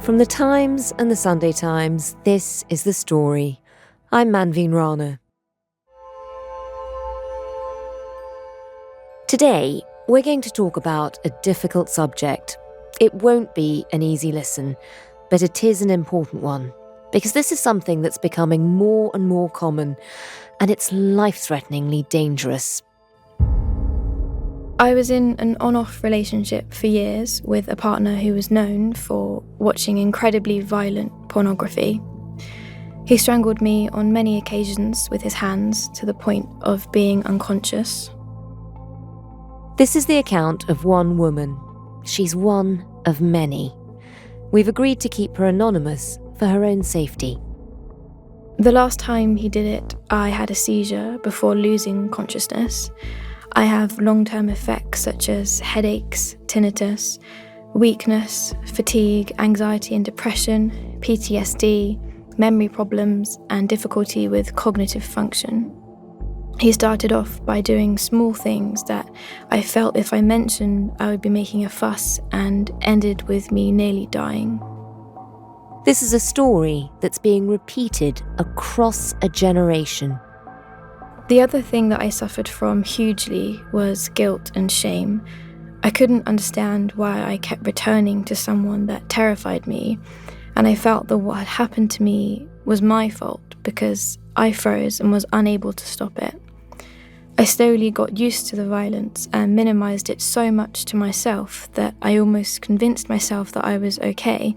From the Times and the Sunday Times, this is The Story. I'm Manveen Rana. Today, we're going to talk about a difficult subject. It won't be an easy listen, but it is an important one, because this is something that's becoming more and more common, and it's life-threateningly dangerous. I was in an on-off relationship for years with a partner who was known for watching incredibly violent pornography. He strangled me on many occasions with his hands to the point of being unconscious. This is the account of one woman. She's one of many. We've agreed to keep her anonymous for her own safety. The last time he did it, I had a seizure before losing consciousness. I have long-term effects such as headaches, tinnitus, weakness, fatigue, anxiety and depression, PTSD, memory problems, and difficulty with cognitive function. He started off by doing small things that I felt if I mentioned I would be making a fuss, and ended with me nearly dying. This is a story that's being repeated across a generation. The other thing that I suffered from hugely was guilt and shame. I couldn't understand why I kept returning to someone that terrified me, and I felt that what had happened to me was my fault because I froze and was unable to stop it. I slowly got used to the violence and minimized it so much to myself that I almost convinced myself that I was okay,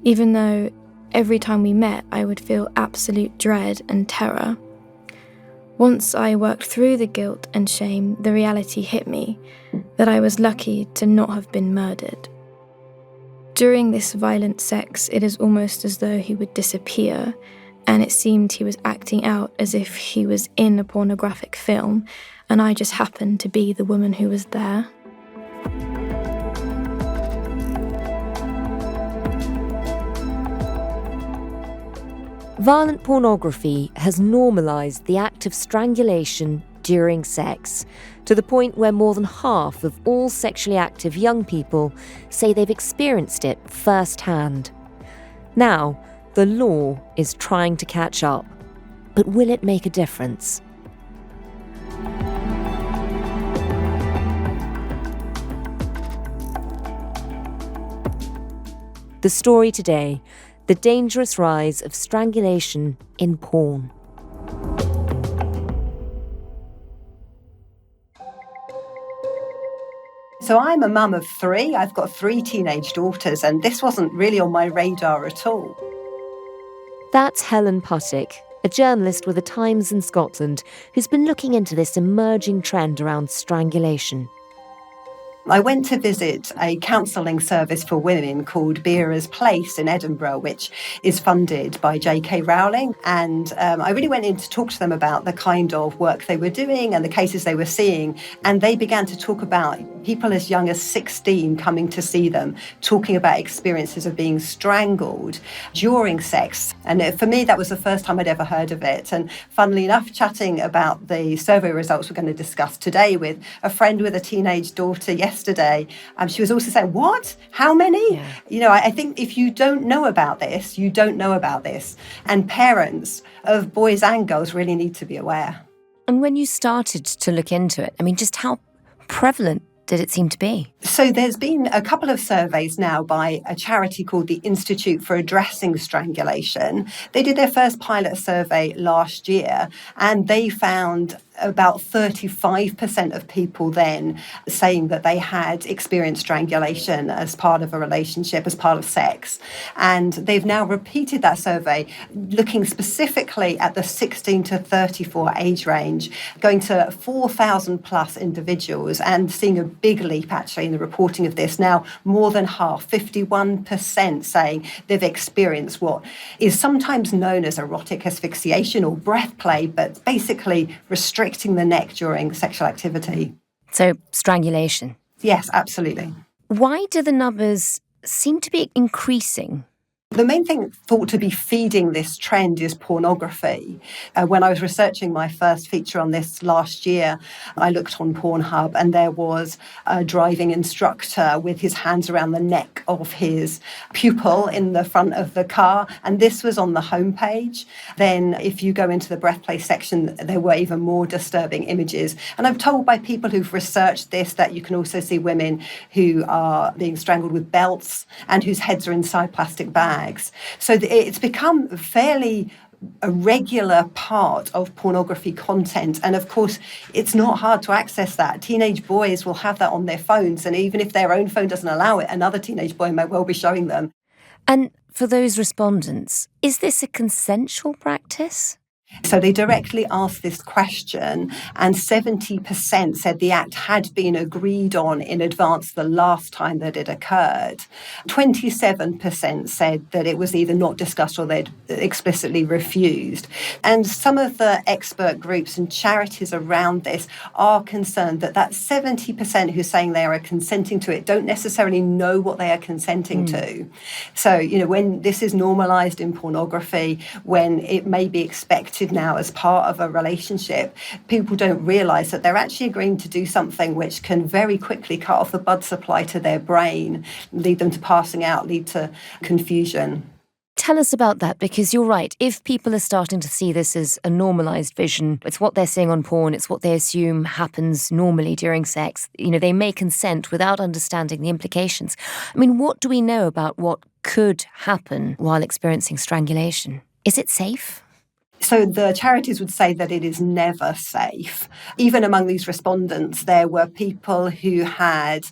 even though every time we met I would feel absolute dread and terror. Once I worked through the guilt and shame, the reality hit me that I was lucky to not have been murdered. During this violent sex, it is almost as though he would disappear, and it seemed he was acting out as if he was in a pornographic film, and I just happened to be the woman who was there. Violent pornography has normalised the act of strangulation during sex, to the point where more than half of all sexually active young people say they've experienced it firsthand. Now, the law is trying to catch up, but will it make a difference? The story today: the dangerous rise of strangulation in porn. So I'm a mum of 3. I've got 3 teenage daughters, and this wasn't really on my radar at all. That's Helen Puttick, a journalist with the Times in Scotland, who's been looking into this emerging trend around strangulation. I went to visit a counselling service for women called Beera's Place in Edinburgh, which is funded by J.K. Rowling. And I really went in to talk to them about the kind of work they were doing and the cases they were seeing. And they began to talk about people as young as 16 coming to see them, talking about experiences of being strangled during sex. And for me, that was the first time I'd ever heard of it. And funnily enough, chatting about the survey results we're going to discuss today with a friend with a teenage daughter yesterday, she was also saying, what? How many? Yeah. You know, I think if you don't know about this, you don't know about this. And parents of boys and girls really need to be aware. And when you started to look into it, I mean, just how prevalent did it seem to be? So there's been a couple of surveys now by a charity called the Institute for Addressing Strangulation. They did their first pilot survey last year, and they found about 35% of people then saying that they had experienced strangulation as part of a relationship, as part of sex. And they've now repeated that survey, looking specifically at the 16 to 34 age range, going to 4,000 plus individuals, and seeing a big leap actually in the reporting of this. Now, more than half, 51%, saying they've experienced what is sometimes known as erotic asphyxiation or breath play, but basically restricting the neck during sexual activity. So, strangulation. Yes, absolutely. Why do the numbers seem to be increasing? The main thing thought to be feeding this trend is pornography. When I was researching my first feature on this last year, I looked on Pornhub and there was a driving instructor with his hands around the neck of his pupil in the front of the car, and this was on the homepage. Then if you go into the breath play section, there were even more disturbing images. And I'm told by people who've researched this that you can also see women who are being strangled with belts and whose heads are inside plastic bags. So it's become fairly a regular part of pornography content. And of course, it's not hard to access that. Teenage boys will have that on their phones. And even if their own phone doesn't allow it, another teenage boy may well be showing them. And for those respondents, is this a consensual practice? So they directly asked this question, and 70% said the act had been agreed on in advance the last time that it occurred. 27% said that it was either not discussed or they'd explicitly refused. And some of the expert groups and charities around this are concerned that 70% who's saying they are consenting to it don't necessarily know what they are consenting to. So, when this is normalised in pornography, when it may be expected now as part of a relationship, people don't realise that they're actually agreeing to do something which can very quickly cut off the blood supply to their brain, lead them to passing out, lead to confusion. Tell us about that, because you're right. If people are starting to see this as a normalised vision, it's what they're seeing on porn, it's what they assume happens normally during sex, they may consent without understanding the implications. I mean, what do we know about what could happen while experiencing strangulation? Is it safe? So the charities would say that it is never safe. Even among these respondents, there were people who had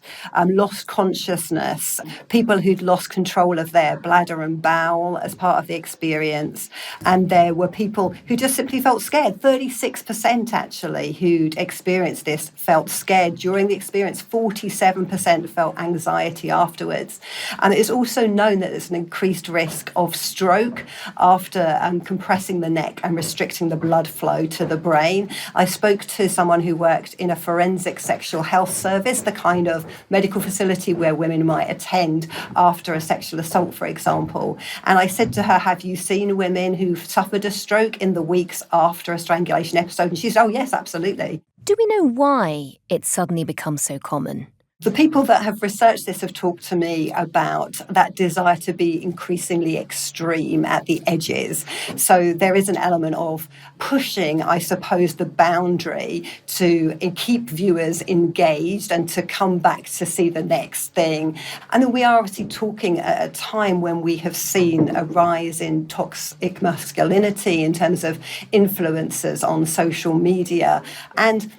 lost consciousness, people who'd lost control of their bladder and bowel as part of the experience. And there were people who just simply felt scared. 36% actually who'd experienced this felt scared during the experience. 47% felt anxiety afterwards. And it's also known that there's an increased risk of stroke after compressing the neck and restricting the blood flow to the brain. I spoke to someone who worked in a forensic sexual health service, the kind of medical facility where women might attend after a sexual assault, for example. And I said to her, have you seen women who've suffered a stroke in the weeks after a strangulation episode? And she said, oh, yes, absolutely. Do we know why it's suddenly become so common? The people that have researched this have talked to me about that desire to be increasingly extreme at the edges. So there is an element of pushing, I suppose, the boundary to keep viewers engaged and to come back to see the next thing. And we are obviously talking at a time when we have seen a rise in toxic masculinity in terms of influencers on social media. And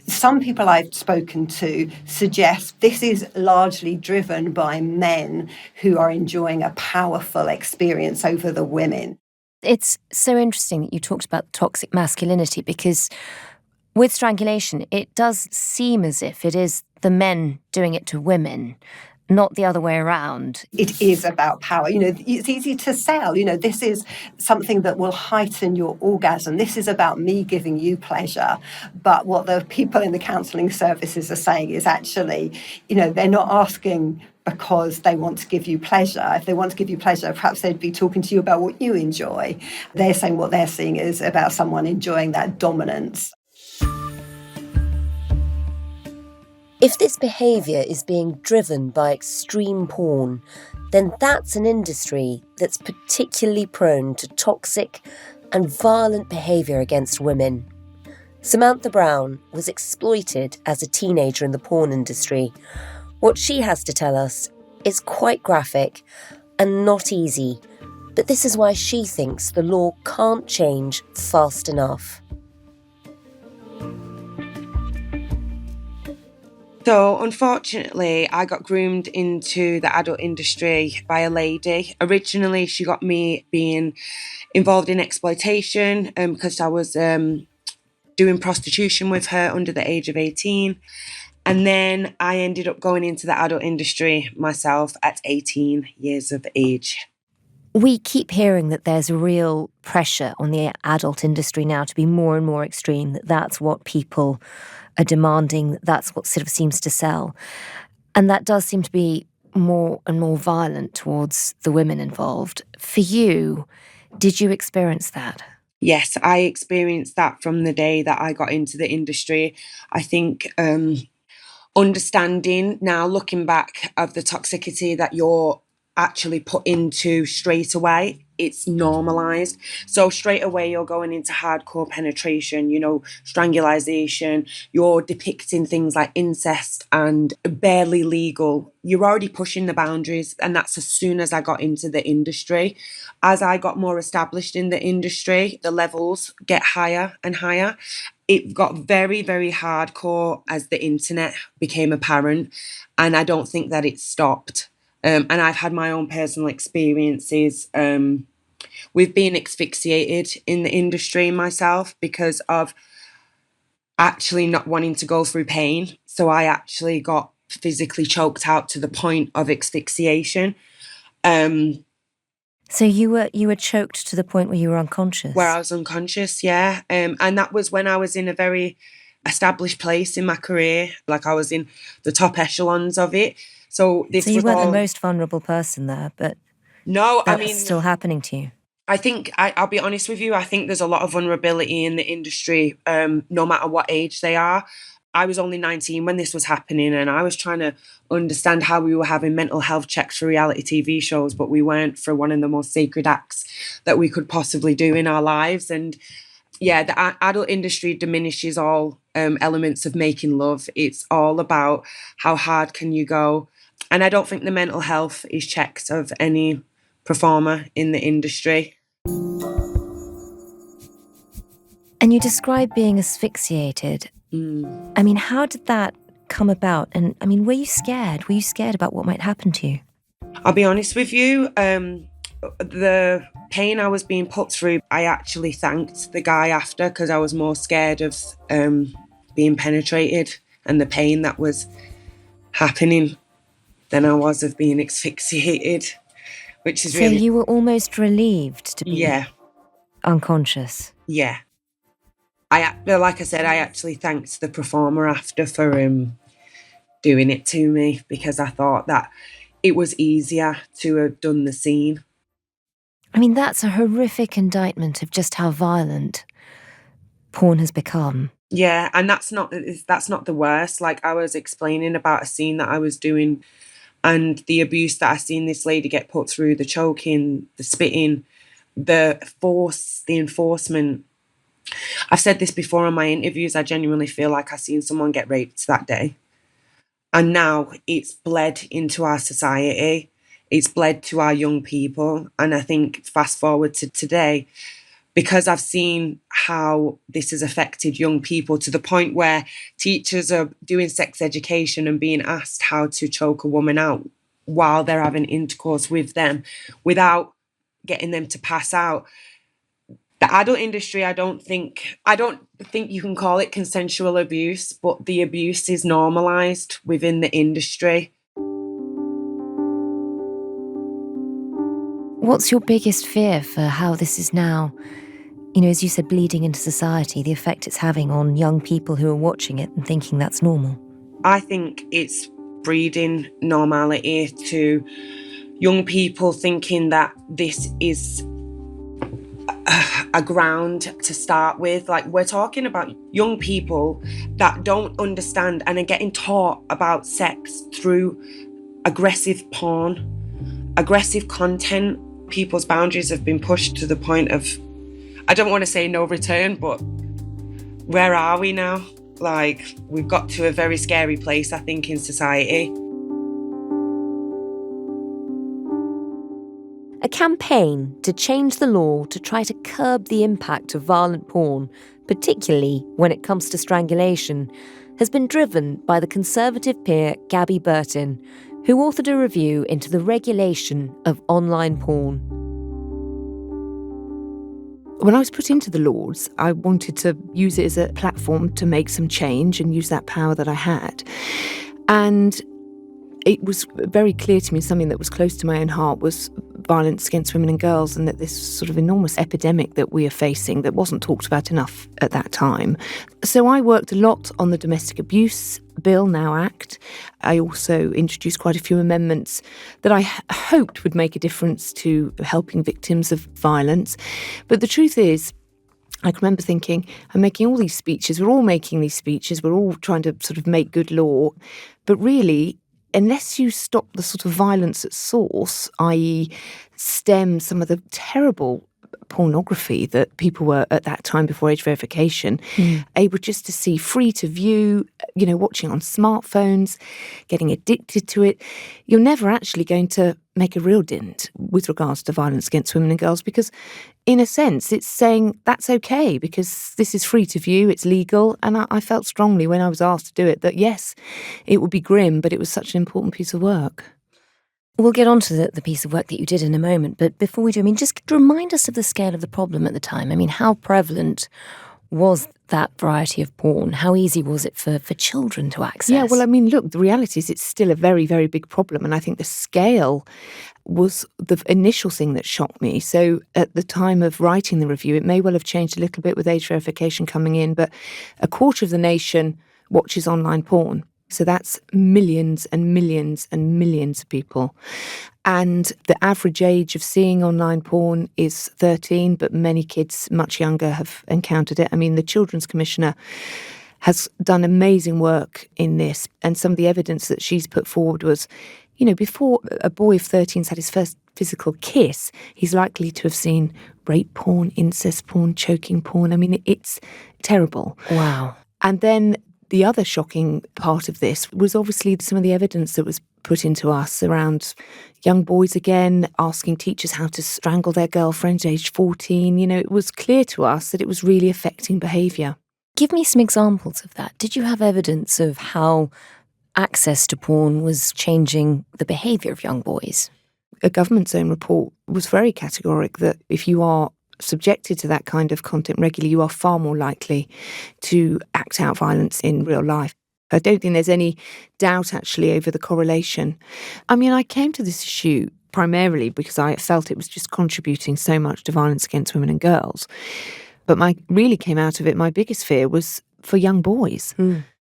some people I've spoken to suggest this is largely driven by men who are enjoying a powerful experience over the women. It's so interesting that you talked about toxic masculinity, because with strangulation, it does seem as if it is the men doing it to women, not the other way around. It is about power. It's easy to sell. This is something that will heighten your orgasm. This is about me giving you pleasure. But what the people in the counselling services are saying is actually, they're not asking because they want to give you pleasure. If they want to give you pleasure, perhaps they'd be talking to you about what you enjoy. They're saying what they're seeing is about someone enjoying that dominance. If this behaviour is being driven by extreme porn, then that's an industry that's particularly prone to toxic and violent behaviour against women. Samantha Browne was exploited as a teenager in the porn industry. What she has to tell us is quite graphic and not easy, but this is why she thinks the law can't change fast enough. So, unfortunately, I got groomed into the adult industry by a lady. Originally, she got me being involved in exploitation because I was doing prostitution with her under the age of 18. And then I ended up going into the adult industry myself at 18 years of age. We keep hearing that there's a real pressure on the adult industry now to be more and more extreme, that that's what people are demanding, that's what sort of seems to sell. And that does seem to be more and more violent towards the women involved. For you, did you experience that? Yes, I experienced that from the day that I got into the industry. I think understanding now, looking back, of the toxicity that you're actually put into straight away, it's normalized. So straight away you're going into hardcore penetration, strangulation, you're depicting things like incest and barely legal. You're already pushing the boundaries, and that's as soon as I got into the industry. As I got more established in the industry, the levels get higher and higher. It got very, very hardcore as the internet became apparent, and I don't think that it stopped. And I've had my own personal experiences with being asphyxiated in the industry myself because of actually not wanting to go through pain. So I actually got physically choked out to the point of asphyxiation. So you were choked to the point where you were unconscious? Where I was unconscious, yeah. And that was when I was in a very established place in my career. Like, I was in the top echelons of it. So you weren't the most vulnerable person there, but no, that's still happening to you. I think, I'll be honest with you, I think there's a lot of vulnerability in the industry, no matter what age they are. I was only 19 when this was happening, and I was trying to understand how we were having mental health checks for reality TV shows, but we weren't, for one of the most sacred acts that we could possibly do in our lives. And yeah, the adult industry diminishes all elements of making love. It's all about how hard can you go. And I don't think the mental health is checked of any performer in the industry. And you describe being asphyxiated. I mean, how did that come about? And I mean, were you scared? Were you scared about what might happen to you? I'll be honest with you, the pain I was being put through, I actually thanked the guy after, because I was more scared of being penetrated and the pain that was happening than I was of being asphyxiated, which is really... So you were almost relieved to be unconscious? Yeah. Like I said, I actually thanked the performer after for doing it to me, because I thought that it was easier to have done the scene. I mean, that's a horrific indictment of just how violent porn has become. Yeah, and that's not the worst. Like, I was explaining about a scene that I was doing and the abuse that I seen this lady get put through, the choking, the spitting, the force, the enforcement. I've said this before in my interviews, I genuinely feel like I seen someone get raped that day. And now it's bled into our society. It's bled to our young people. And I think, fast forward to today, because I've seen how this has affected young people to the point where teachers are doing sex education and being asked how to choke a woman out while they're having intercourse with them without getting them to pass out. The adult industry, I don't think you can call it consensual abuse, but the abuse is normalised within the industry. What's your biggest fear for how this is now, as you said, bleeding into society, the effect it's having on young people who are watching it and thinking that's normal? I think it's breeding normality to young people thinking that this is a ground to start with. Like, we're talking about young people that don't understand and are getting taught about sex through aggressive porn, aggressive content. People's boundaries have been pushed to the point of, I don't want to say no return, but where are we now? Like, we've got to a very scary place, I think, in society. A campaign to change the law to try to curb the impact of violent porn, particularly when it comes to strangulation, has been driven by the Conservative peer Gabby Bertin, who authored a review into the regulation of online porn. When I was put into the Lords, I wanted to use it as a platform to make some change and use that power that I had. And it was very clear to me, something that was close to my own heart was violence against women and girls, and that this sort of enormous epidemic that we are facing that wasn't talked about enough at that time. So I worked a lot on the Domestic Abuse Bill, now Act. I also introduced quite a few amendments that I hoped would make a difference to helping victims of violence. But the truth is, I can remember thinking, I'm making all these speeches, we're all making these speeches, we're all trying to sort of make good law, but really, unless you stop the sort of violence at source, i.e. stem some of the terrible pornography that people were at that time before age verification, able just to see free to view, watching on smartphones, getting addicted to it, you're never actually going to make a real dent with regards to violence against women and girls, because in a sense it's saying that's okay because this is free to view, it's legal. And I felt strongly when I was asked to do it that yes, it would be grim, but it was such an important piece of work. We'll get on to the piece of work that you did in a moment, but before we do, just remind us of the scale of the problem at the time. How prevalent was that variety of porn? How easy was it for children to access? Yeah, well, look, the reality is it's still a very, very big problem, and I think the scale was the initial thing that shocked me. So at the time of writing the review, it may well have changed a little bit with age verification coming in, but a quarter of the nation watches online porn. So that's millions and millions and millions of people. And the average age of seeing online porn is 13, but many kids much younger have encountered it. The Children's Commissioner has done amazing work in this. And some of the evidence that she's put forward was, before a boy of 13's had his first physical kiss, he's likely to have seen rape porn, incest porn, choking porn. It's terrible. Wow. And then the other shocking part of this was obviously some of the evidence that was put into us around young boys again asking teachers how to strangle their girlfriends aged 14. It was clear to us that it was really affecting behaviour. Give me some examples of that. Did you have evidence of how access to porn was changing the behaviour of young boys? A government's own report was very categoric that if you are subjected to that kind of content regularly, you are far more likely to act out violence in real life. I don't think there's any doubt actually over the correlation. I came to this issue primarily because I felt it was just contributing so much to violence against women and girls. But my biggest fear was for young boys.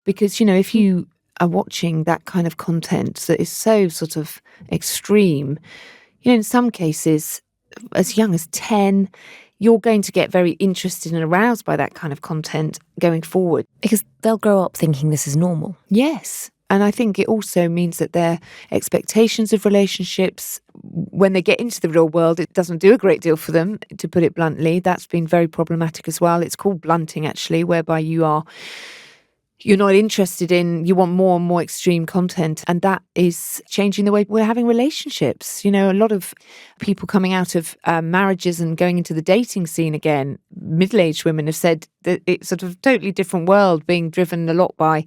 Because, if you are watching that kind of content that is so sort of extreme, in some cases, as young as 10, you're going to get very interested and aroused by that kind of content going forward. Because they'll grow up thinking this is normal. Yes. And I think it also means that their expectations of relationships, when they get into the real world, it doesn't do a great deal for them, to put it bluntly. That's been very problematic as well. It's called blunting, actually, whereby you're not interested in, you want more and more extreme content. And that is changing the way we're having relationships. A lot of people coming out of marriages and going into the dating scene again, middle-aged women have said that it's sort of a totally different world, being driven a lot by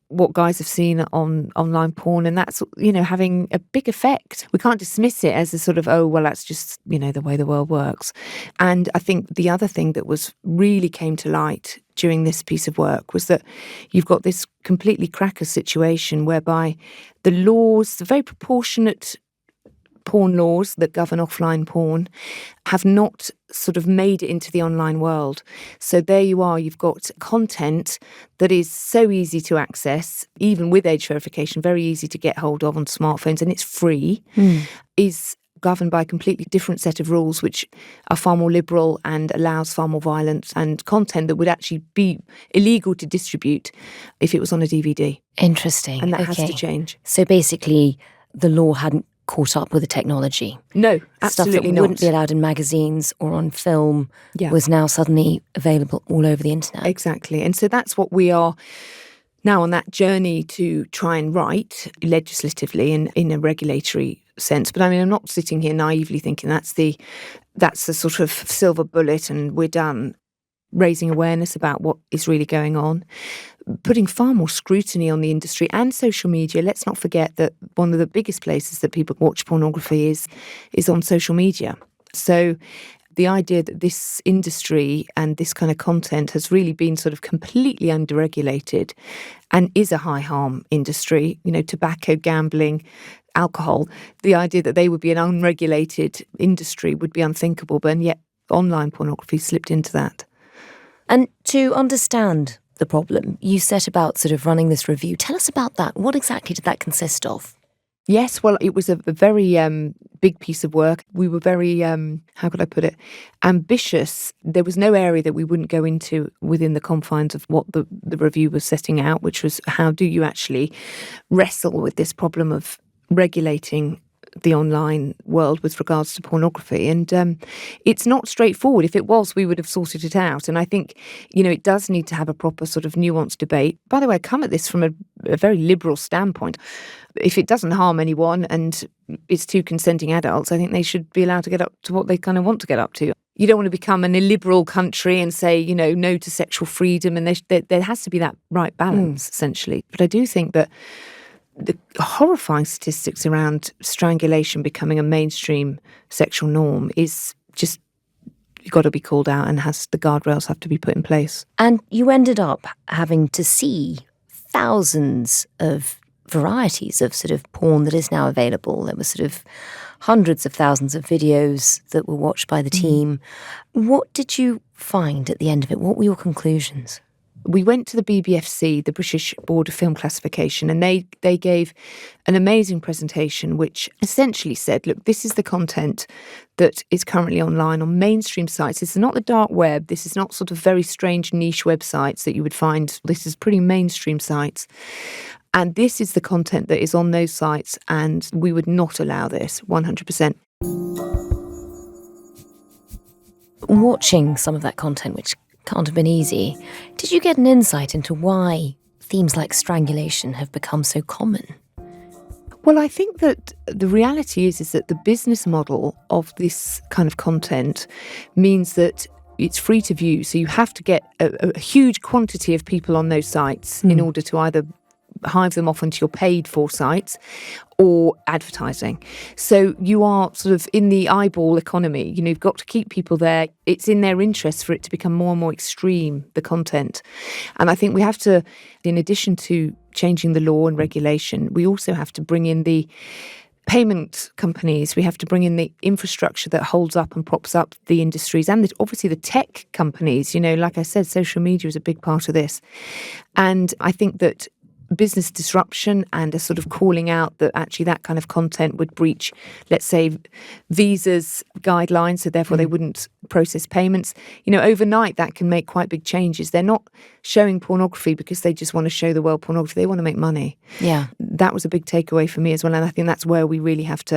what guys have seen on online porn, and that's having a big effect. We can't dismiss it as a sort of, oh well, that's just the way the world works. And I think the other thing that really came to light during this piece of work was that you've got this completely cracker situation whereby the laws, the very proportionate porn laws that govern offline porn, have not sort of made it into the online world. So there you are, you've got content that is so easy to access, even with age verification, very easy to get hold of on smartphones, and it's free, is governed by a completely different set of rules which are far more liberal and allows far more violence and content that would actually be illegal to distribute if it was on a DVD. Interesting. And that has to change. So basically, the law hadn't caught up with the technology. No, absolutely Stuff that not. wouldn't be allowed in magazines or on film was now suddenly available all over the internet. Exactly. And so that's what we are now on that journey to try and write legislatively and in a regulatory sense. But I'm not sitting here naively thinking that's the sort of silver bullet and we're done. Raising awareness about what is really going on, putting far more scrutiny on the industry and social media. Let's not forget that one of the biggest places that people watch pornography is on social media. So the idea that this industry and this kind of content has really been sort of completely underregulated and is a high harm industry, tobacco, gambling, alcohol, the idea that they would be an unregulated industry would be unthinkable, but yet online pornography slipped into that. And to understand the problem, you set about sort of running this review. Tell us about that. What exactly did that consist of? Yes, well, it was a very big piece of work. We were very, how could I put it, ambitious. There was no area that we wouldn't go into within the confines of what the review was setting out, which was how do you actually wrestle with this problem of regulating the online world with regards to pornography. And it's not straightforward. If it was, we would have sorted it out. And I think, it does need to have a proper sort of nuanced debate. By the way, I come at this from a very liberal standpoint. If it doesn't harm anyone and it's two consenting adults, I think they should be allowed to get up to what they kind of want to get up to. You don't want to become an illiberal country and say, no to sexual freedom. And there has to be that right balance, essentially. But I do think that the horrifying statistics around strangulation becoming a mainstream sexual norm is just got to be called out, and the guardrails have to be put in place. And you ended up having to see thousands of varieties of sort of porn that is now available. There were sort of hundreds of thousands of videos that were watched by the team. What did you find at the end of it? What were your conclusions? We went to the BBFC, the British Board of Film Classification, and they gave an amazing presentation which essentially said, look, this is the content that is currently online on mainstream sites. This is not the dark web. This is not sort of very strange niche websites that you would find. This is pretty mainstream sites. And this is the content that is on those sites, and we would not allow this, 100%. Watching some of that content, which can't have been easy, did you get an insight into why themes like strangulation have become so common? Well, I think that the reality is that the business model of this kind of content means that it's free to view. So you have to get a huge quantity of people on those sites in order to either hive them off onto your paid for sites or advertising. So you are sort of in the eyeball economy. You've got to keep people there. It's in their interest for it to become more and more extreme, the content. And I think we have to, in addition to changing the law and regulation, we also have to bring in the payment companies. We have to bring in the infrastructure that holds up and props up the industries, and obviously the tech companies. Like I said, social media is a big part of this. And I think that business disruption and a sort of calling out that actually that kind of content would breach, let's say, Visa's guidelines, so therefore they wouldn't process payments. Overnight that can make quite big changes. They're not showing pornography because they just want to show the world pornography. They want to make money. Yeah. That was a big takeaway for me as well, and I think that's where we really have to